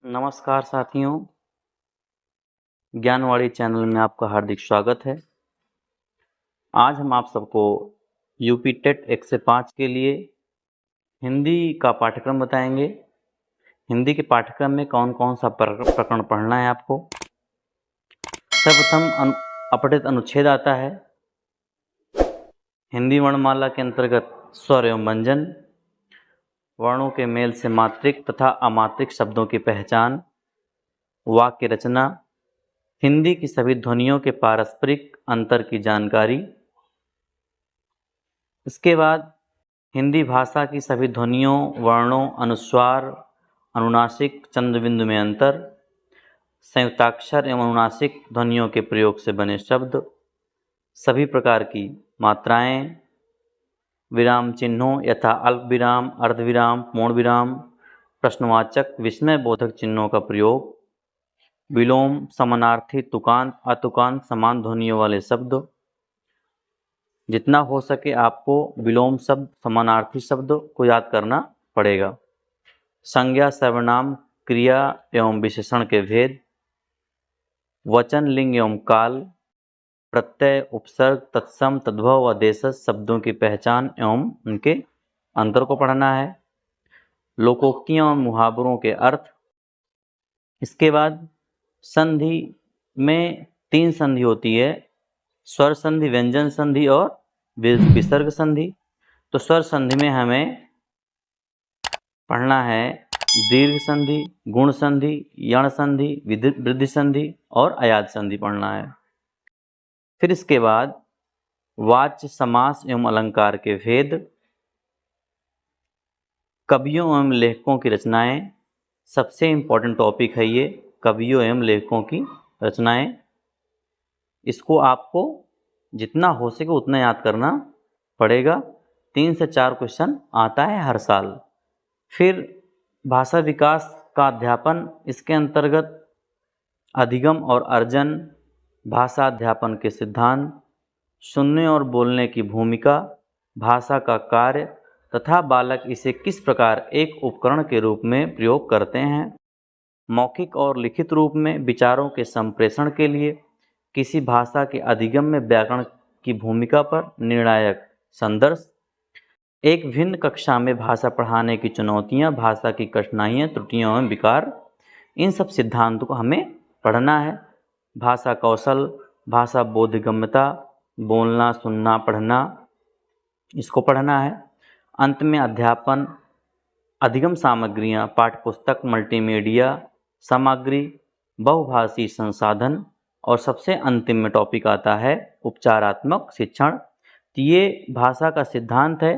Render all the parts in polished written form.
नमस्कार साथियों, ज्ञानवाणी चैनल में आपका हार्दिक स्वागत है। आज हम आप सबको यूपी टेट 1 से 5 के लिए हिंदी का पाठ्यक्रम बताएंगे। हिंदी के पाठ्यक्रम में कौन कौन सा प्रकरण पढ़ना है आपको। सर्वप्रथम अपठित अनुच्छेद आता है। हिंदी वर्णमाला के अंतर्गत स्वर एवं व्यंजन, वर्णों के मेल से मात्रिक तथा अमात्रिक शब्दों की पहचान, वाक्य रचना, हिंदी की सभी ध्वनियों के पारस्परिक अंतर की जानकारी। इसके बाद हिंदी भाषा की सभी ध्वनियों, वर्णों, अनुस्वार, अनुनासिक, चंद्रबिंदु में अंतर, संयुक्ताक्षर एवं अनुनासिक ध्वनियों के प्रयोग से बने शब्द, सभी प्रकार की मात्राएं, विराम चिन्हों यथा अल्प विराम, अर्धविराम, पूर्ण विराम, प्रश्नवाचक, विस्मय बोधक चिन्हों का प्रयोग, विलोम, समानार्थी, तुकांत, अतुकांत, समान ध्वनियों वाले शब्द। जितना हो सके आपको विलोम शब्द, समानार्थी शब्द को याद करना पड़ेगा। संज्ञा, सर्वनाम, क्रिया एवं विशेषण के भेद, वचन, लिंग एवं काल, प्रत्यय, उपसर्ग, तत्सम, तद्भव व देशज शब्दों की पहचान एवं उनके अंतर को पढ़ना है। लोकोक्तियों और मुहावरों के अर्थ। इसके बाद संधि में 3 संधि होती है, स्वर संधि, व्यंजन संधि और विसर्ग संधि। तो स्वर संधि में हमें पढ़ना है दीर्घ संधि, गुण संधि, यण संधि, वृद्धि संधि और अयाद संधि पढ़ना है। फिर इसके बाद वाच्य, समास एवं अलंकार के भेद, कवियों एवं लेखकों की रचनाएं। सबसे इम्पोर्टेंट टॉपिक है ये, कवियों एवं लेखकों की रचनाएं। इसको आपको जितना हो सके उतना याद करना पड़ेगा। 3 से 4 क्वेश्चन आता है हर साल। फिर भाषा विकास का अध्यापन, इसके अंतर्गत अधिगम और अर्जन, भाषा अध्यापन के सिद्धांत, सुनने और बोलने की भूमिका, भाषा का कार्य तथा बालक इसे किस प्रकार एक उपकरण के रूप में प्रयोग करते हैं। मौखिक और लिखित रूप में विचारों के संप्रेषण के लिए किसी भाषा के अधिगम में व्याकरण की भूमिका पर निर्णायक संदर्भ, एक भिन्न कक्षा में भाषा पढ़ाने की चुनौतियां, भाषा की कठिनाइयां, त्रुटियां एवं विकार, इन सब सिद्धांतों को हमें पढ़ना है। भाषा कौशल, भाषा बोधगम्यता, बोलना, सुनना, पढ़ना, इसको पढ़ना है। अंत में अध्यापन, अधिगम सामग्रियां, पाठ्यपुस्तक, मल्टीमीडिया सामग्री, बहुभाषी संसाधन और सबसे अंतिम में टॉपिक आता है उपचारात्मक शिक्षण। तो ये भाषा का सिद्धांत है।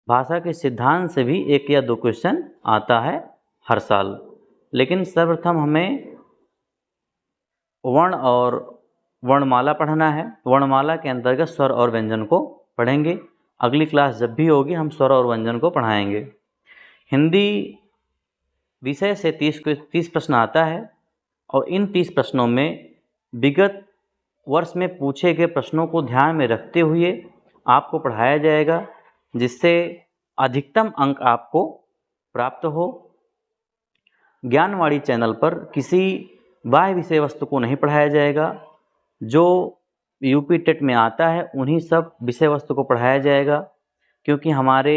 भाषा के सिद्धांत से भी 1 या 2 क्वेश्चन आता है हर साल। लेकिन सर्वप्रथम हमें वर्ण और वर्णमाला पढ़ना है। वर्णमाला के अंतर्गत स्वर और व्यंजन को पढ़ेंगे। अगली क्लास जब भी होगी हम स्वर और व्यंजन को पढ़ाएंगे। हिंदी विषय से 30 प्रश्न आता है और इन 30 प्रश्नों में विगत वर्ष में पूछे गए प्रश्नों को ध्यान में रखते हुए आपको पढ़ाया जाएगा, जिससे अधिकतम अंक आपको प्राप्त हो। ज्ञानवाणी चैनल पर किसी बाह्य विषय वस्तु को नहीं पढ़ाया जाएगा। जो यूपी टेट में आता है उन्हीं सब विषय वस्तु को पढ़ाया जाएगा, क्योंकि हमारे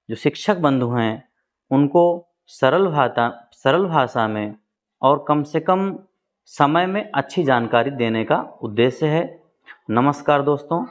जो शिक्षक बंधु हैं उनको सरल भाषा में और कम से कम समय में अच्छी जानकारी देने का उद्देश्य है। नमस्कार दोस्तों।